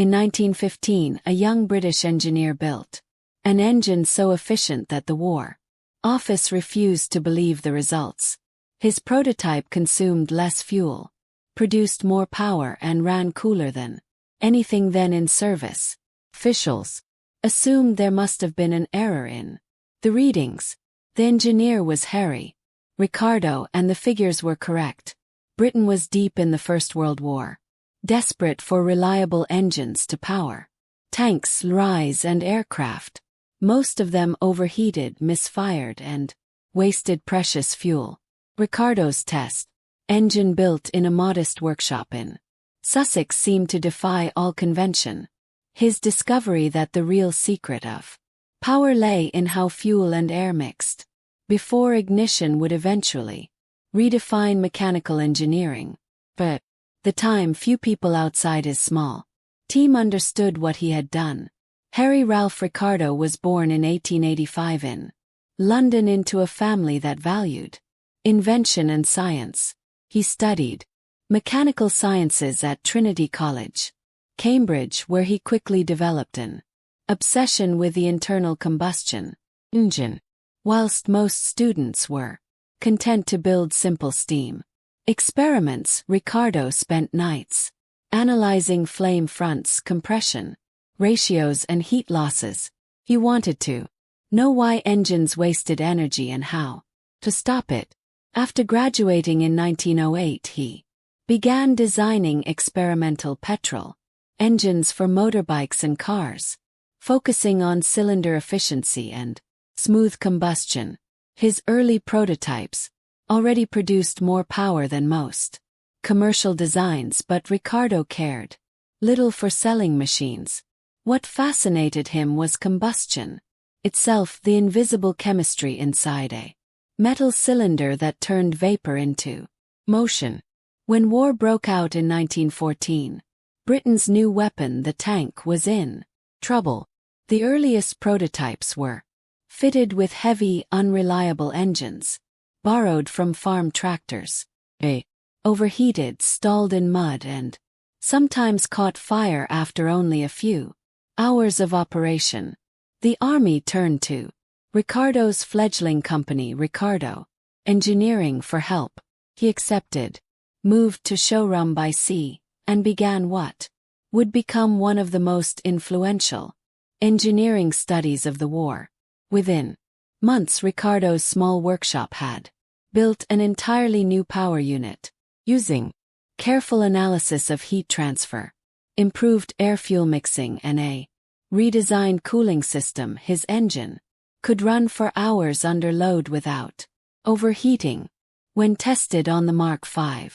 In 1915, a young British engineer built an engine so efficient that the War Office refused to believe the results. His prototype consumed less fuel, produced more power and ran cooler than anything then in service. Officials assumed there must have been an error in the readings. The engineer was Harry Ricardo and the figures were correct. Britain was deep in the First World War, desperate for reliable engines to power tanks, lorries and aircraft. Most of them overheated, misfired and wasted precious fuel. Ricardo's test engine built in a modest workshop in Sussex seemed to defy all convention. His discovery that the real secret of power lay in how fuel and air mixed before ignition would eventually redefine mechanical engineering. But the time few people outside his small team understood what he had done. Harry Ralph Ricardo was born in 1885 in London into a family that valued invention and science. He studied mechanical sciences at Trinity College, Cambridge, where he quickly developed an obsession with the internal combustion engine. Whilst most students were content to build simple steam experiments, Ricardo spent nights analyzing flame fronts, compression ratios and heat losses. He wanted to know why engines wasted energy and how to stop it. After graduating in 1908, he began designing experimental petrol engines for motorbikes and cars, focusing on cylinder efficiency and smooth combustion. His early prototypes already produced more power than most commercial designs, but Ricardo cared little for selling machines. What fascinated him was combustion itself, the invisible chemistry inside a metal cylinder that turned vapor into motion. When war broke out in 1914, Britain's new weapon, the tank, was in trouble. The earliest prototypes were fitted with heavy, unreliable engines, borrowed from farm tractors. They overheated, stalled in mud, and sometimes caught fire after only a few hours of operation. The army turned to Ricardo's fledgling company, Ricardo Engineering, for help. He accepted, moved to Showroom by Sea, and began what would become one of the most influential engineering studies of the war. Within months, Ricardo's small workshop had built an entirely new power unit, using careful analysis of heat transfer, improved air-fuel mixing and a redesigned cooling system. His engine could run for hours under load without overheating. When tested on the Mark V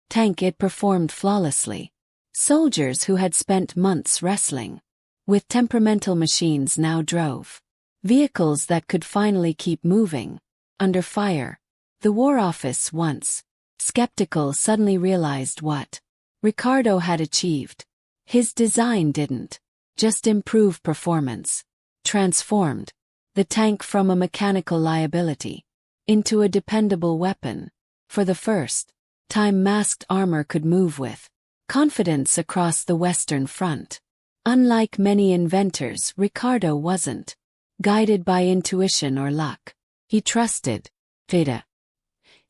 tank, it performed flawlessly. Soldiers who had spent months wrestling with temperamental machines now drove vehicles that could finally keep moving under fire. The War Office, once skeptical, suddenly realized what Ricardo had achieved. His design didn't just improve performance, transformed the tank from a mechanical liability into a dependable weapon. For the first time, masked armor could move with confidence across the Western Front. Unlike many inventors, Ricardo wasn't guided by intuition or luck. He trusted data.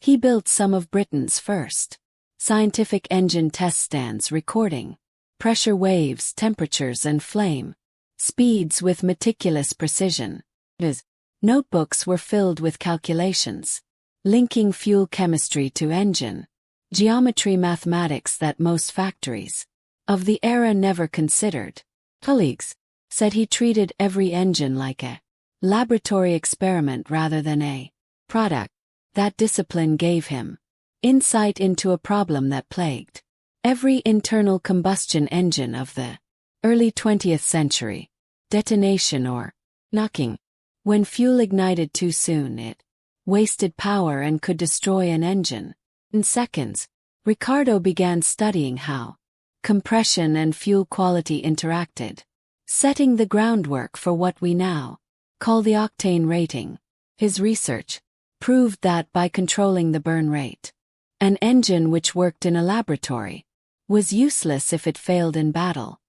He built some of Britain's first scientific engine test stands, recording pressure waves, temperatures and flame speeds with meticulous precision. His notebooks were filled with calculations, linking fuel chemistry to engine geometry, mathematics that most factories of the era never considered. Colleagues said he treated every engine like a laboratory experiment rather than a product. That discipline gave him insight into a problem that plagued every internal combustion engine of the early 20th century: detonation or knocking. When fuel ignited too soon, it wasted power and could destroy an engine in seconds. Ricardo began studying how compression and fuel quality interacted, setting the groundwork for what we now call the octane rating. His research proved that by controlling the burn rate, an engine which worked in a laboratory was useless if it failed in battle.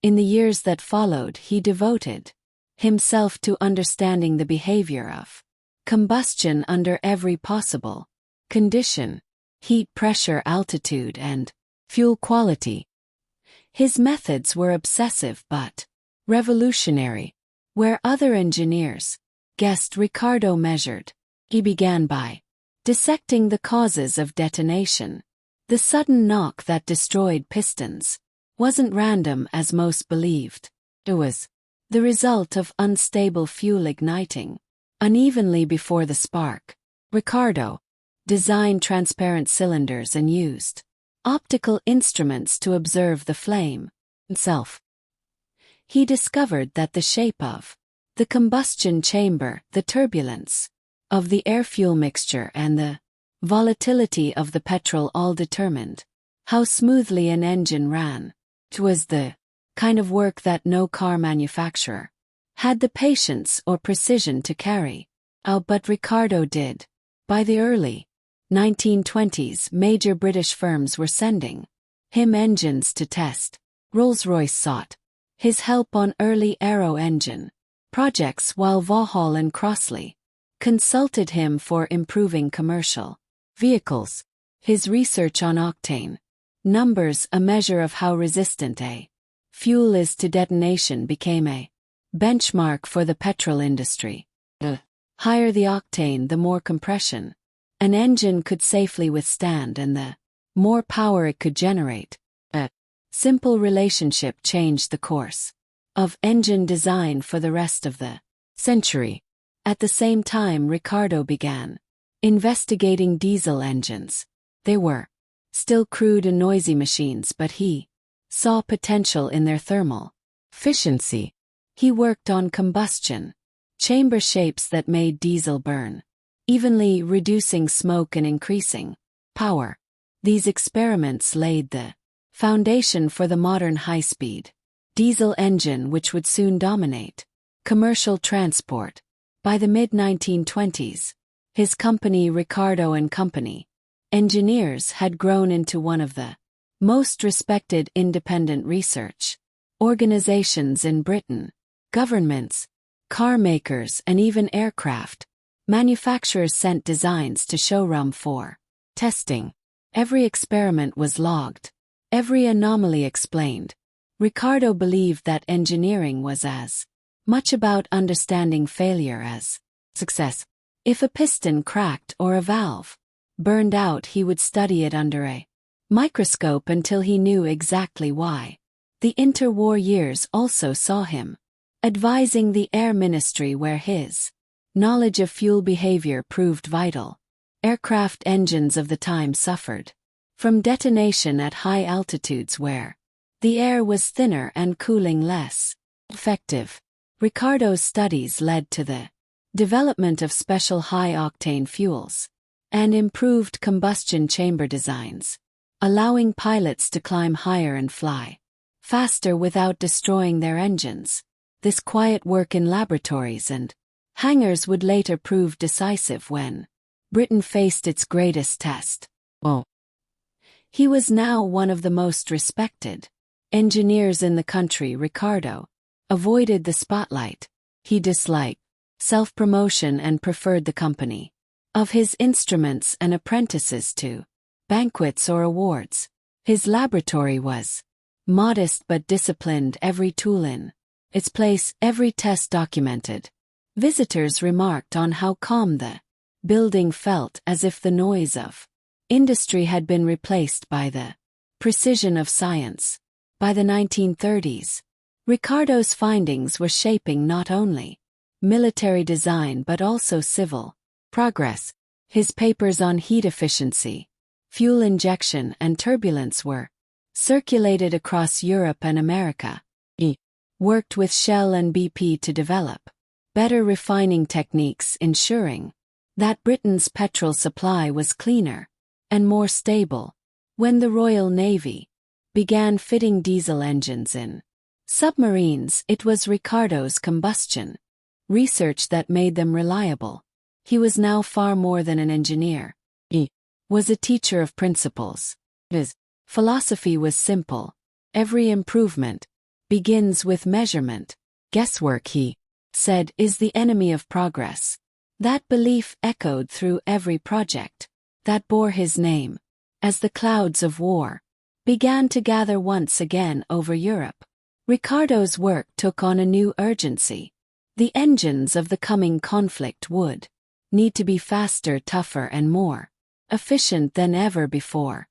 In the years that followed, he devoted himself to understanding the behavior of combustion under every possible condition: heat, pressure, altitude, and fuel quality. His methods were obsessive but revolutionary. Where other engineers guessed, Ricardo measured. He began by dissecting the causes of detonation. The sudden knock that destroyed pistons wasn't random as most believed. It was the result of unstable fuel igniting unevenly before the spark. Ricardo designed transparent cylinders and used optical instruments to observe the flame itself. He discovered that the shape of the combustion chamber, the turbulence of the air-fuel mixture, and the volatility of the petrol all determined how smoothly an engine ran. It was the kind of work that no car manufacturer had the patience or precision to carry out, but Ricardo did. By the early 1920s, major British firms were sending him engines to test. Rolls-Royce sought his help on early aero engine projects, while Vauxhall and Crossley consulted him for improving commercial vehicles. His research on octane numbers, a measure of how resistant a fuel is to detonation, became a benchmark for the petrol industry. The higher the octane, the more compression an engine could safely withstand and the more power it could generate. A simple relationship changed the course of engine design for the rest of the century. At the same time, Ricardo began investigating diesel engines. They were still crude and noisy machines, but he saw potential in their thermal efficiency. He worked on combustion chamber shapes that made diesel burn evenly, reducing smoke and increasing power. These experiments laid the foundation for the modern high-speed diesel engine, which would soon dominate commercial transport. By the mid-1920s, his company, Ricardo and Company Engineers, had grown into one of the most respected independent research organizations in Britain. Governments, car makers, and even aircraft manufacturers sent designs to showroom for testing. Every experiment was logged, every anomaly explained. Ricardo believed that engineering was as much about understanding failure as success. If a piston cracked or a valve burned out, he would study it under a microscope until he knew exactly why. The interwar years also saw him advising the Air Ministry, where his knowledge of fuel behavior proved vital. Aircraft engines of the time suffered from detonation at high altitudes where the air was thinner and cooling less effective. Ricardo's studies led to the development of special high-octane fuels and improved combustion chamber designs, allowing pilots to climb higher and fly faster without destroying their engines. This quiet work in laboratories and hangars would later prove decisive when Britain faced its greatest test. He was now one of the most respected engineers in the country. Ricardo avoided the spotlight. He disliked self-promotion and preferred the company of his instruments and apprentices to banquets or awards. His laboratory was modest but disciplined, every tool in its place, every test documented. Visitors remarked on how calm the building felt, as if the noise of industry had been replaced by the precision of science. By the 1930s, Ricardo's findings were shaping not only military design but also civil progress. His papers on heat efficiency, fuel injection, and turbulence were circulated across Europe and America. He worked with Shell and BP to develop better refining techniques, ensuring that Britain's petrol supply was cleaner and more stable. When the Royal Navy began fitting diesel engines in submarines, it was Ricardo's combustion research that made them reliable. He was now far more than an engineer. He was a teacher of principles. His philosophy was simple: every improvement begins with measurement. Guesswork, he said, is the enemy of progress. That belief echoed through every project that bore his name, as the clouds of war began to gather once again over Europe. Ricardo's work took on a new urgency. The engines of the coming conflict would need to be faster, tougher, and more efficient than ever before.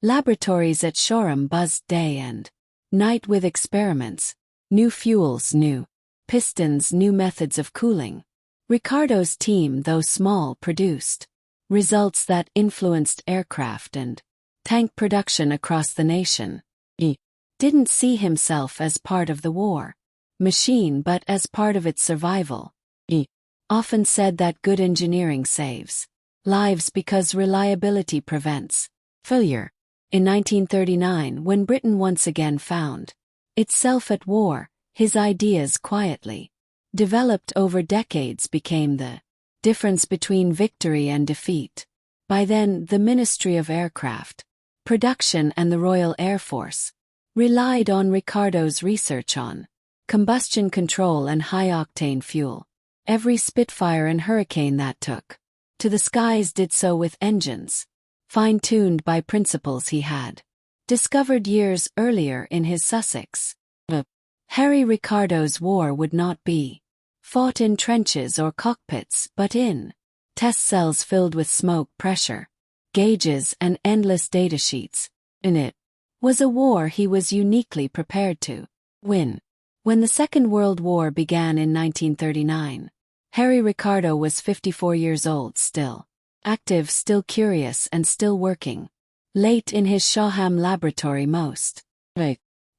Laboratories at Shoreham buzzed day and night with experiments, new fuels, new pistons, new methods of cooling. Ricardo's team, though small, produced results that influenced aircraft and tank production across the nation. He didn't see himself as part of the war machine but as part of its survival. He often said that good engineering saves lives because reliability prevents failure. In 1939, when Britain once again found itself at war, his ideas, quietly developed over decades, became the difference between victory and defeat. By then, the Ministry of Aircraft Production and the Royal Air Force relied on Ricardo's research on combustion control and high-octane fuel. Every Spitfire and Hurricane that took to the skies did so with engines fine-tuned by principles he had discovered years earlier in his Sussex. Harry Ricardo's war would not be fought in trenches or cockpits but in test cells filled with smoke, pressure gauges, and endless datasheets. In it was a war he was uniquely prepared to win. When the Second World War began in 1939, Harry Ricardo was 54 years old, still active, still curious, and still working late in his Shoreham laboratory. Most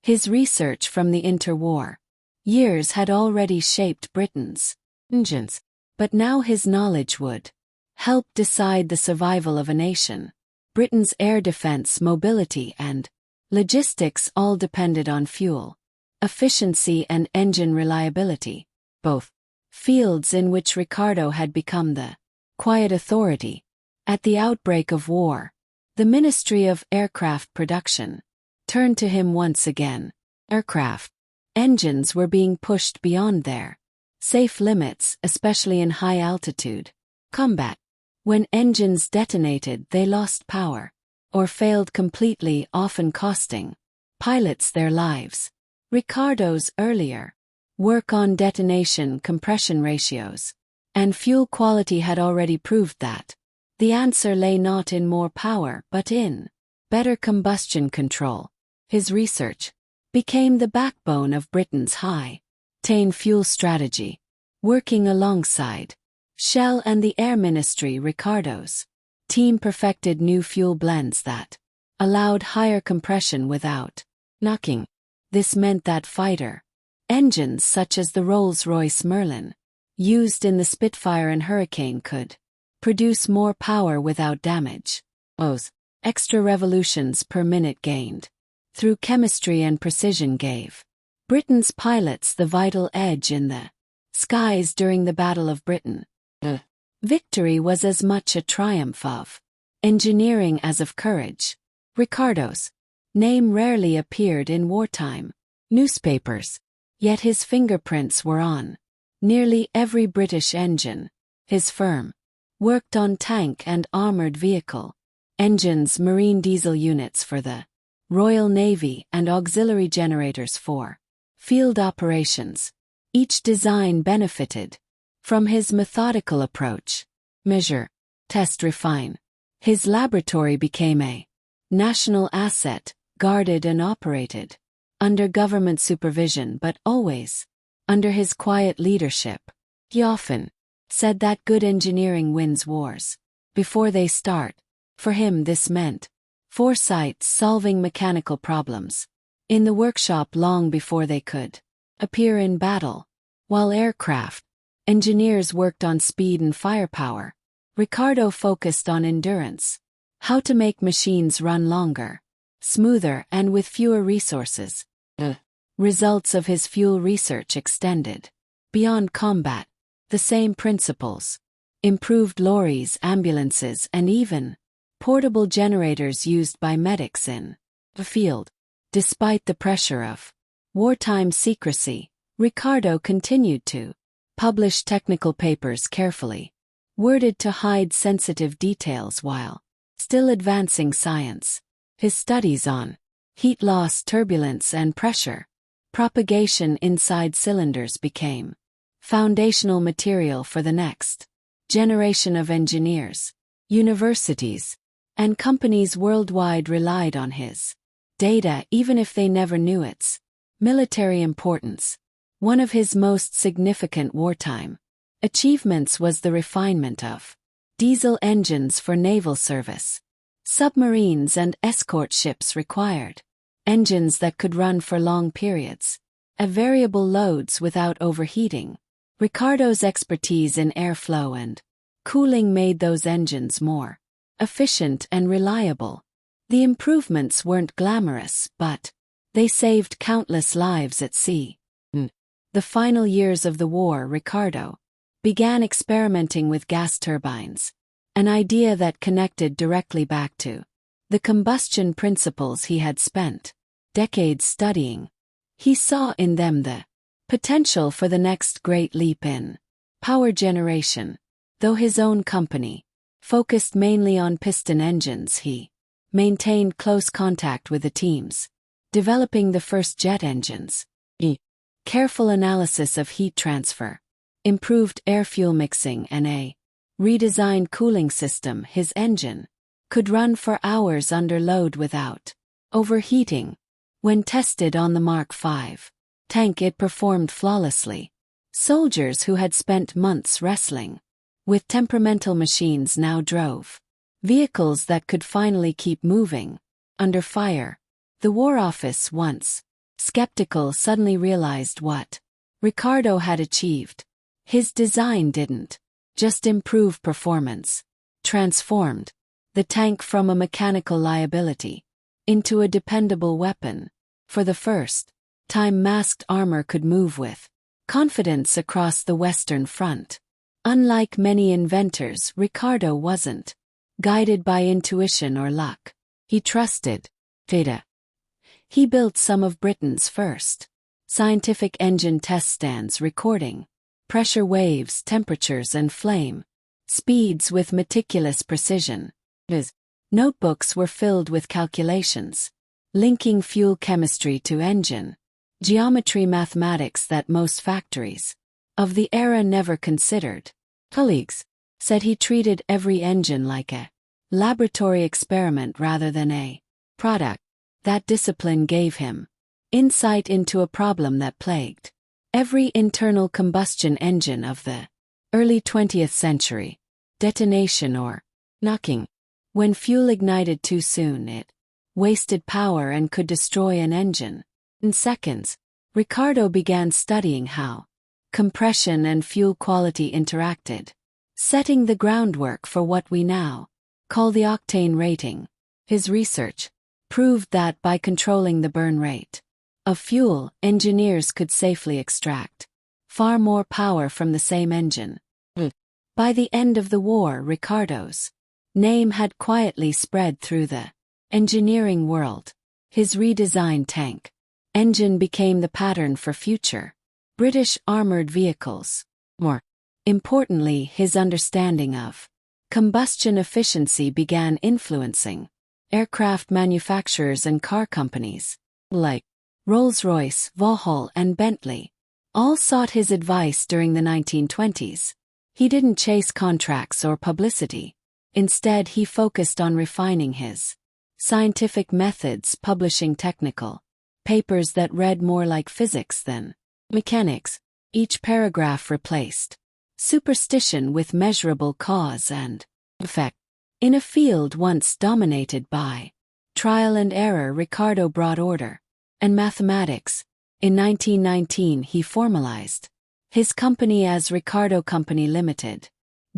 his research from the interwar years had already shaped Britain's engines, but now his knowledge would help decide the survival of a nation. Britain's air defense, mobility, and logistics all depended on fuel efficiency and engine reliability, both fields in which Ricardo had become the quiet authority. At the outbreak of war, the Ministry of Aircraft Production turned to him once again. Aircraft engines were being pushed beyond their safe limits, especially in high-altitude combat. When engines detonated, they lost power or failed completely, often costing pilots their lives. Ricardo's earlier work on detonation, compression ratios, and fuel quality had already proved that the answer lay not in more power but in better combustion control. His research became the backbone of Britain's high-octane fuel strategy. Working alongside Shell and the Air Ministry, Ricardo's team perfected new fuel blends that allowed higher compression without knocking. This meant that fighter engines such as the Rolls-Royce Merlin, used in the Spitfire and Hurricane, could produce more power without damage. Those extra revolutions per minute gained through chemistry and precision gave Britain's pilots the vital edge in the skies during the Battle of Britain. Victory was as much a triumph of engineering as of courage. Ricardo's name rarely appeared in wartime newspapers, yet his fingerprints were on nearly every British engine. His firm worked on tank and armored vehicle engines, marine diesel units for the Royal Navy, and auxiliary generators for field operations. Each design benefited from his methodical approach. Measure, test, refine. His laboratory became a national asset, guarded and operated under government supervision but always under his quiet leadership. He often said that good engineering wins wars before they start. For him, this meant foresight, solving mechanical problems in the workshop long before they could appear in battle. While aircraft engineers worked on speed and firepower, Ricardo focused on endurance, how to make machines run longer, smoother, and with fewer resources. The results of his fuel research extended beyond combat. The same principles improved lorries, ambulances, and even portable generators used by medics in the field. Despite the pressure of wartime secrecy, Ricardo continued to publish technical papers carefully, worded to hide sensitive details while still advancing science. His studies on heat loss, turbulence, and pressure propagation inside cylinders became foundational material for the next generation of engineers. Universities and companies worldwide relied on his data even if they never knew its military importance. One of his most significant wartime achievements was the refinement of diesel engines for naval service. Submarines and escort ships required engines that could run for long periods at variable loads without overheating. Ricardo's expertise in airflow and cooling made those engines more efficient and reliable. The improvements weren't glamorous, but they saved countless lives at sea. In the final years of the war, Ricardo began experimenting with gas turbines, an idea that connected directly back to the combustion principles he had spent decades studying. He saw in them the potential for the next great leap in power generation. Though his own company focused mainly on piston engines, he maintained close contact with the teams developing the first jet engines. Careful analysis of heat transfer, improved air-fuel mixing, and a redesigned cooling system, his engine could run for hours under load without overheating. When tested on the Mark V tank, it performed flawlessly. Soldiers who had spent months wrestling with temperamental machines now drove vehicles that could finally keep moving under fire. The War Office, once skeptical, suddenly realized what Ricardo had achieved. His design didn't just improve performance, transformed the tank from a mechanical liability into a dependable weapon. For the first time, masked armor could move with confidence across the Western Front. Unlike many inventors, Ricardo wasn't guided by intuition or luck. He trusted data. He built some of Britain's first scientific engine test stands, recording pressure waves, temperatures, and flame speeds with meticulous precision. His notebooks were filled with calculations, linking fuel chemistry to engine geometry, mathematics that most factories of the era never considered. Colleagues said he treated every engine like a laboratory experiment rather than a product. That discipline gave him insight into a problem that plagued every internal combustion engine of the early 20th century: detonation, or knocking. When fuel ignited too soon, it wasted power and could destroy an engine in seconds. Ricardo began studying how compression and fuel quality interacted, setting the groundwork for what we now call the octane rating. His research proved that by controlling the burn rate of fuel, engineers could safely extract far more power from the same engine. By the end of the war, Ricardo's name had quietly spread through the engineering world. His redesigned tank engine became the pattern for future British armored vehicles. More importantly, his understanding of combustion efficiency began influencing aircraft manufacturers and car companies like Rolls-Royce, Vauxhall, and Bentley. All sought his advice during the 1920s. He didn't chase contracts or publicity. Instead, he focused on refining his scientific methods, publishing technical papers that read more like physics than mechanics. Each paragraph replaced superstition with measurable cause and effect. In a field once dominated by trial and error, Ricardo brought order and mathematics. In 1919, he formalized his company as Ricardo Company Limited,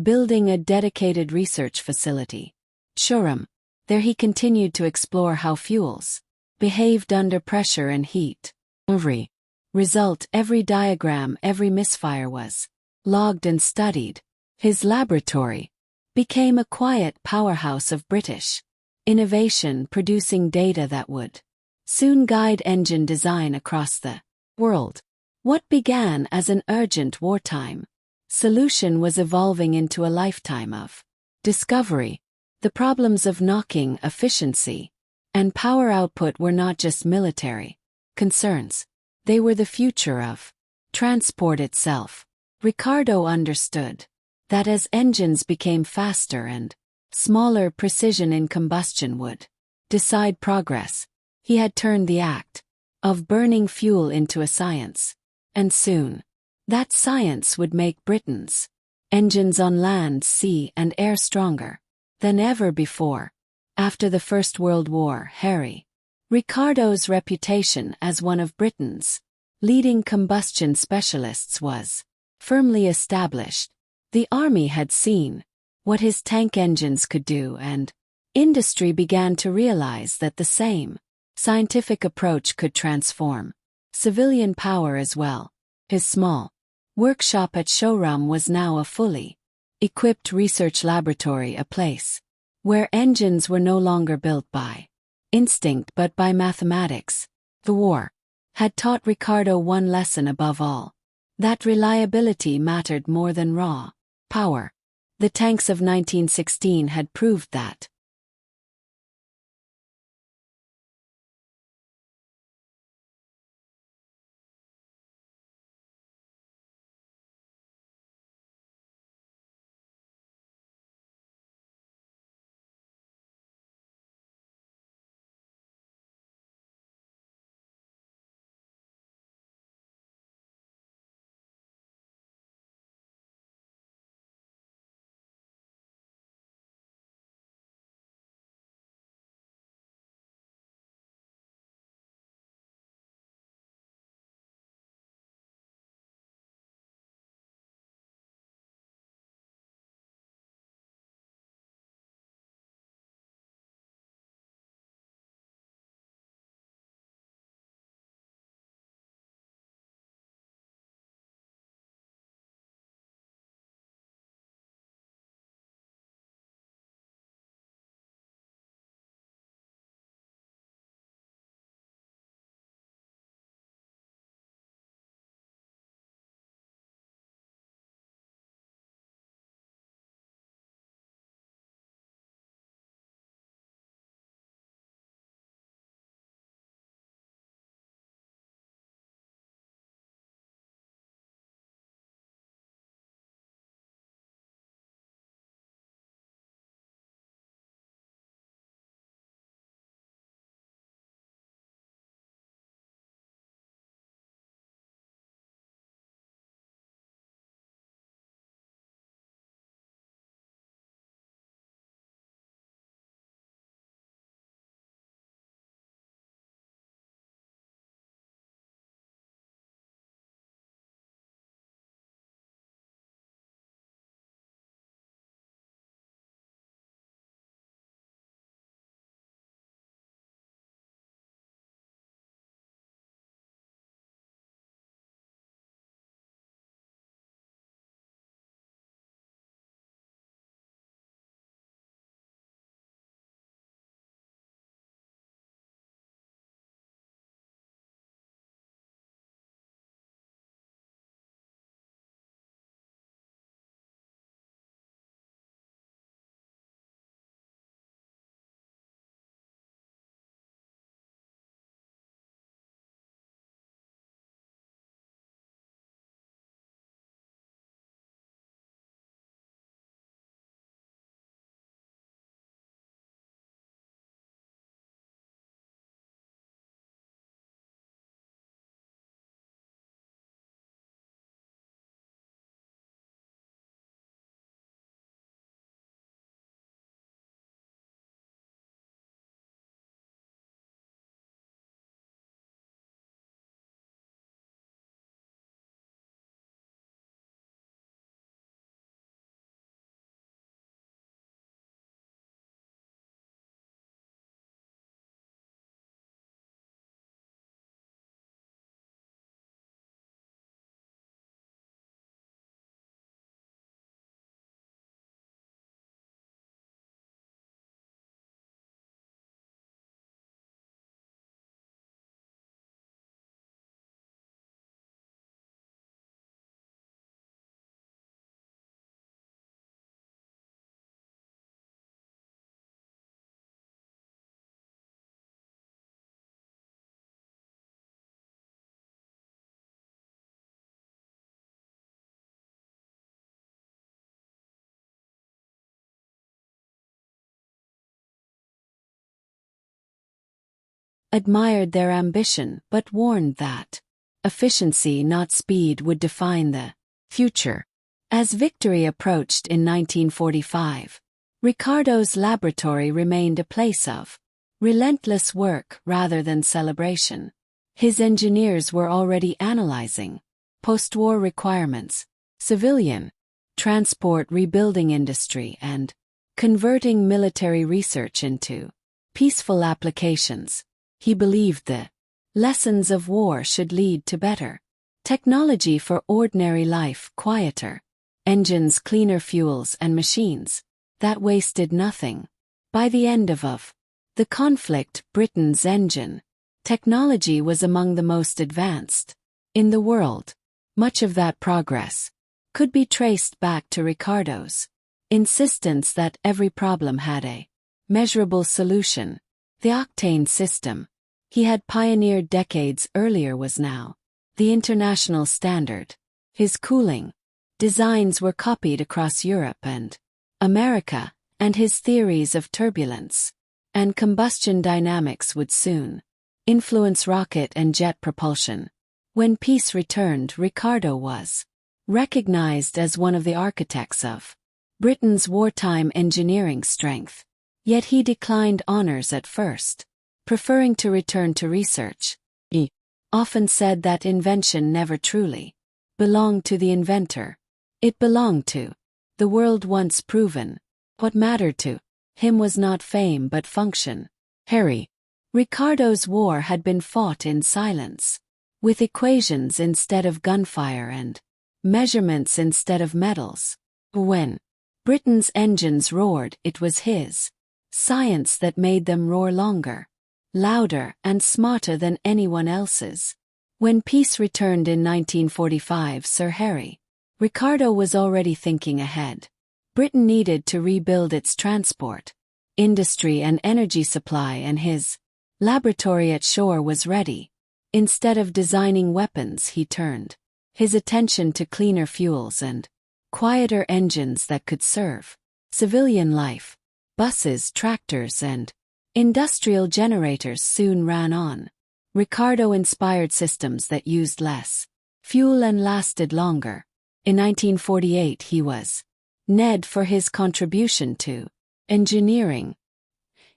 building a dedicated research facility, Shoreham. There he continued to explore how fuels behaved under pressure and heat. Every result, every diagram, every misfire was logged and studied. His laboratory became a quiet powerhouse of British innovation, producing data that would soon guide engine design across the world. What began as an urgent wartime solution was evolving into a lifetime of discovery. The problems of knocking, efficiency, and power output were not just military concerns. They were the future of transport itself. Ricardo understood that as engines became faster and smaller, precision in combustion would decide progress. He had turned the act of burning fuel into a science. And soon, that science would make Britain's engines on land, sea, and air stronger than ever before. After the First World War, Harry Ricardo's reputation as one of Britain's leading combustion specialists was firmly established. The army had seen what his tank engines could do, and industry began to realize that the same scientific approach could transform civilian power as well. His small workshop at Showroom was now a fully equipped research laboratory, a place where engines were no longer built by instinct but by mathematics. The war had taught Ricardo one lesson above all: that reliability mattered more than raw power. The tanks of 1916 had proved that. admired their ambition but warned that efficiency, not speed, would define the future. As victory approached in 1945, Ricardo's laboratory remained a place of relentless work rather than celebration. His engineers were already analyzing post-war requirements, civilian, transport, rebuilding industry, and converting military research into peaceful applications. He believed the lessons of war should lead to better technology for ordinary life, quieter engines, cleaner fuels, and machines that wasted nothing. By the end of the conflict, Britain's engine technology was among the most advanced in the world. Much of that progress could be traced back to Ricardo's insistence that every problem had a measurable solution. The octane system he had pioneered decades earlier was now the international standard. His cooling designs were copied across Europe and America, and his theories of turbulence and combustion dynamics would soon influence rocket and jet propulsion. When peace returned, Ricardo was recognized as one of the architects of Britain's wartime engineering strength. Yet he declined honors at first, preferring to return to research. He often said that invention never truly belonged to the inventor. It belonged to the world once proven. What mattered to him was not fame but function. Harry Ricardo's war had been fought in silence, with equations instead of gunfire and measurements instead of medals. When Britain's engines roared, it was his science that made them roar longer, louder, and smarter than anyone else's. When peace returned in 1945, Sir Harry Ricardo was already thinking ahead. Britain needed to rebuild its transport, industry, and energy supply, and his laboratory at shore was ready. Instead of designing weapons, he turned his attention to cleaner fuels and quieter engines that could serve civilian life. Buses, tractors, and industrial generators soon ran on. Ricardo inspired systems that used less fuel and lasted longer. In 1948, he was knighted for his contribution to engineering.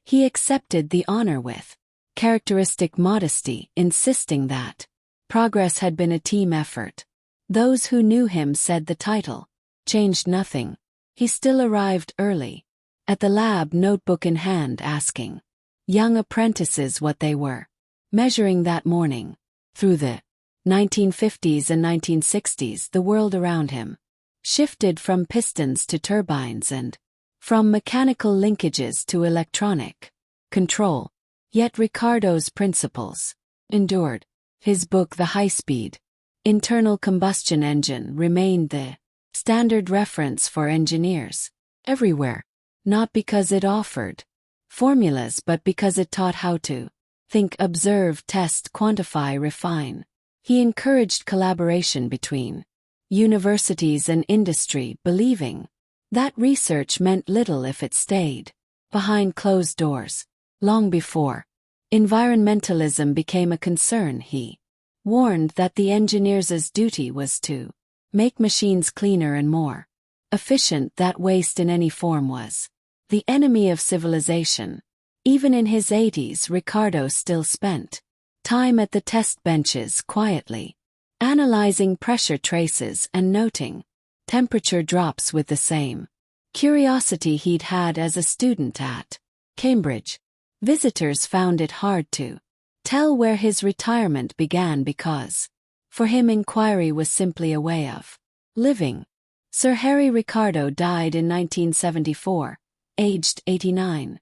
He accepted the honor with characteristic modesty, insisting that progress had been a team effort. Those who knew him said the title changed nothing. He still arrived early, at the lab, notebook in hand, asking young apprentices what they were measuring that morning. Through the 1950s and 1960s, the world around him shifted from pistons to turbines and from mechanical linkages to electronic control. Yet Ricardo's principles endured. His book, The High-Speed Internal Combustion Engine, remained the standard reference for engineers everywhere, not because it offered formulas but because it taught how to think, observe, test, quantify, refine. He encouraged collaboration between universities and industry, believing that research meant little if it stayed behind closed doors. Long before environmentalism became a concern, he warned that the engineer's duty was to make machines cleaner and more efficient, that waste in any form was the enemy of civilization. Even in his 80s, Ricardo still spent time at the test benches, quietly analyzing pressure traces and noting temperature drops with the same curiosity he'd had as a student at Cambridge. Visitors found it hard to tell where his retirement began because, for him, inquiry was simply a way of living. Sir Harry Ricardo died in 1974, aged 89.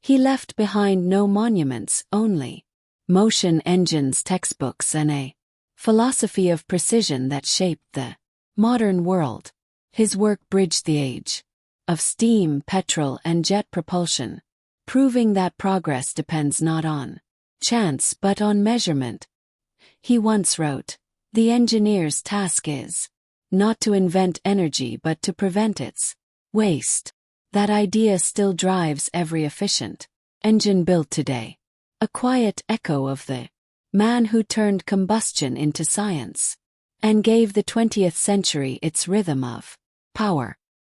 He left behind no monuments, only motion engines, textbooks, and a philosophy of precision that shaped the modern world. His work bridged the age of steam, petrol, and jet propulsion, proving that progress depends not on chance but on measurement. He once wrote, "The engineer's task is not to invent energy but to prevent its waste." That idea still drives every efficient engine built today. a quiet echo of the man who turned combustion into science and gave the 20th century its rhythm of power.